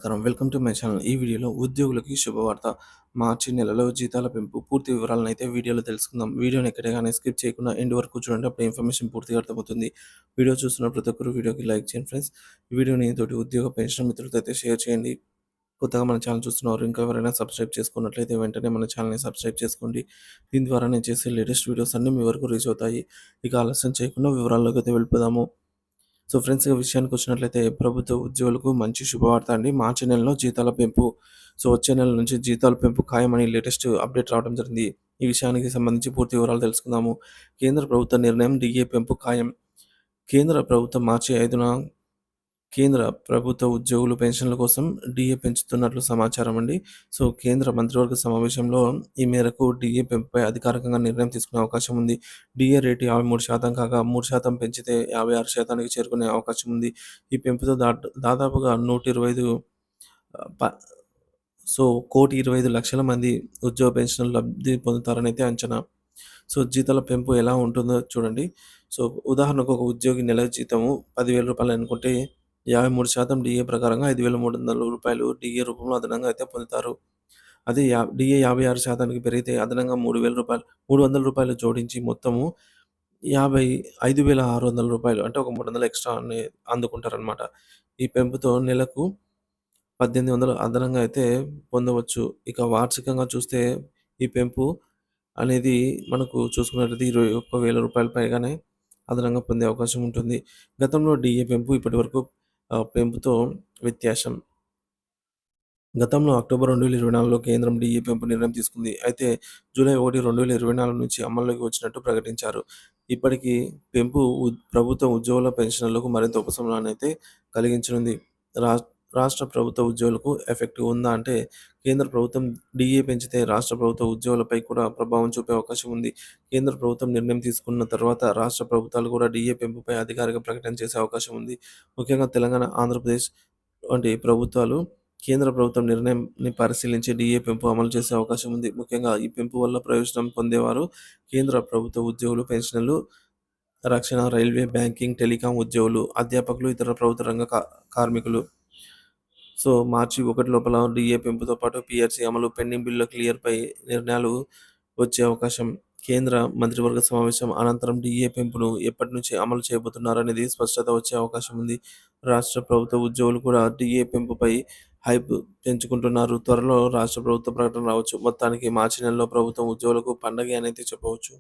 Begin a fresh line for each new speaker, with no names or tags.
Welcome to my channel. ఈ వీడియోలో ఉద్యోగులకి శుభవార్త. మార్చి నెలలో జీతాల పెంపు పూర్తి వివరాలనైతే వీడియోలో తెలుసుకుందాం. వీడియోని ఎక్కడ గాని స్కిప్ చేయకుండా ఎండ్ వరకు చూడండి. అప్పుడు ఇన్ఫర్మేషన్ పూర్తిగా అర్థమవుతుంది. వీడియో చూస్తున్న ప్రతి ఒక్కరు వీడియోకి లైక్ చేయండి ఫ్రెండ్స్. ఈ వీడియోని తోటి ఉద్యోగ పెన్షన్ మిత్రులతో అయితే షేర్ చేయండి. కొత్తగా మన ఛానల్ చూస్తున్నవారు ఇంకా ఎవరైనా సబ్స్క్రైబ్ చేసుకున్నట్లయితే వెంటనే మన ఛానల్‌ని సబ్స్క్రైబ్ చేసుకోండి. దీని ద్వారా నేను చేసే లేటెస్ట్ వీడియోస్ అన్నీ మీ వరకు రీచ్ అవుతాయి. ఇక ఆలస్యం చేయకుండా వివరాల్లోకి అయితే వెళ్ళిపోదాము. సో ఫ్రెండ్స్ ఇక విషయానికొచ్చినట్లయితే ప్రభుత్వ ఉద్యోగులకు మంచి శుభవార్త అండి. మార్చి నెలలో జీతాల పెంపు. సో వచ్చే నెల నుంచి జీతాల పెంపు ఖాయమని లేటెస్ట్ అప్డేట్ రావడం జరిగింది. ఈ విషయానికి సంబంధించి పూర్తి వివరాలు తెలుసుకుందాము. కేంద్ర ప్రభుత్వ నిర్ణయం డీఏ పెంపు ఖాయం. కేంద్ర ప్రభుత్వం మార్చి 5న కేంద్ర ప్రభుత్వ ఉద్యోగులు పెన్షన్ల కోసం డీఏ పెంచుతున్నట్లు సమాచారం అండి. సో కేంద్ర మంత్రివర్గ సమావేశంలో ఈ మేరకు డీఏ పెంపుపై అధికారికంగా నిర్ణయం తీసుకునే అవకాశం ఉంది. డీఏ రేటు 53% కాగా 3% పెంచితే 56%కి చేరుకునే అవకాశం ఉంది. ఈ పెంపుతో దాదాపుగా 125 ప సో 1,25,00,000 మంది ఉద్యోగ పెన్షన్‌లు లబ్ధి పొందుతారని అయితే అంచనా. సో జీతాల పెంపు ఎలా ఉంటుందో చూడండి. సో ఉదాహరణకు ఒక ఉద్యోగి నెల జీతము రూ. 10,000 అనుకుంటే 53% డీఏ ప్రకారంగా రూ. 5,300 డీఏ రూపంలో అదనంగా అయితే పొందుతారు. అదే డీఏ 56%కి పెరిగితే అదనంగా రూ. 3,000 రూ. 300 జోడించి మొత్తము రూ. 5,600 అంటే ఒక 300 ఎక్స్‌ట్రా అందుకుంటారనమాట. ఈ పెంపుతో నెలకు 1,800 అదనంగా అయితే పొందవచ్చు. ఇక వార్షికంగా చూస్తే ఈ పెంపు అనేది మనకు చూసుకున్నట్లయితే రూ. 21,000 పైగానే అదనంగా పొందే అవకాశం ఉంటుంది. గతంలో డీఏ పెంపు ఇప్పటివరకు పెంపుతో వ్యత్యాసం. గతంలో అక్టోబర్ 2024లో కేంద్రం డీఏ పెంపు నిర్ణయం తీసుకుంది. అయితే జూలై 1, 2024 నుంచి అమల్లోకి వచ్చినట్టు ప్రకటించారు. ఇప్పటికి పెంపు ప్రభుత్వ ఉద్యోగుల పెన్షన్‌లకు మరింత ఉపశమనాన్నయితే కలిగించనుంది. రా రాష్ట్ర ప్రభుత్వ ఉద్యోగులకు ఎఫెక్టివ్ ఉందా అంటే కేంద్ర ప్రభుత్వం డీఏ పెంచితే రాష్ట్ర ప్రభుత్వ ఉద్యోగులపై కూడా ప్రభావం చూపే అవకాశం ఉంది. కేంద్ర ప్రభుత్వం నిర్ణయం తీసుకున్న తర్వాత రాష్ట్ర ప్రభుత్వాలు కూడా డీఏ పెంపుపై అధికారిక ప్రకటన చేసే అవకాశం ఉంది. ముఖ్యంగా తెలంగాణ, ఆంధ్రప్రదేశ్ వంటి ప్రభుత్వాలు కేంద్ర ప్రభుత్వం నిర్ణయంని పరిశీలించి డీఏ పెంపు అమలు చేసే అవకాశం ఉంది. ముఖ్యంగా ఈ పెంపు వల్ల ప్రయోజనం పొందేవారు కేంద్ర ప్రభుత్వ ఉద్యోగులు, పెన్షనర్లు, రక్షణ, రైల్వే, బ్యాంకింగ్, టెలికాం ఉద్యోగులు, అధ్యాపకులు, ఇతర ప్రభుత్వ రంగ కార్మికులు. సో మార్చి 1 లోపల డీఏ పెంపుతో పాటు పీఆర్సీ అమలు, పెండింగ్ బిల్లుల క్లియర్‌పై నిర్ణయాలు వచ్చే అవకాశం. కేంద్ర మంత్రివర్గ సమావేశం అనంతరం డీఏ పెంపును ఎప్పటి నుంచి అమలు చేయబోతున్నారనేది స్పష్టత వచ్చే అవకాశం ఉంది. రాష్ట్ర ప్రభుత్వ ఉద్యోగులు కూడా డీఏ పెంపుపై హైప్ పెంచుకుంటున్నారు. త్వరలో రాష్ట్ర ప్రభుత్వ ప్రకటన రావచ్చు. మొత్తానికి మార్చి నెలలో ప్రభుత్వం ఉద్యోగులకు పండగే అనైతే చెప్పవచ్చు.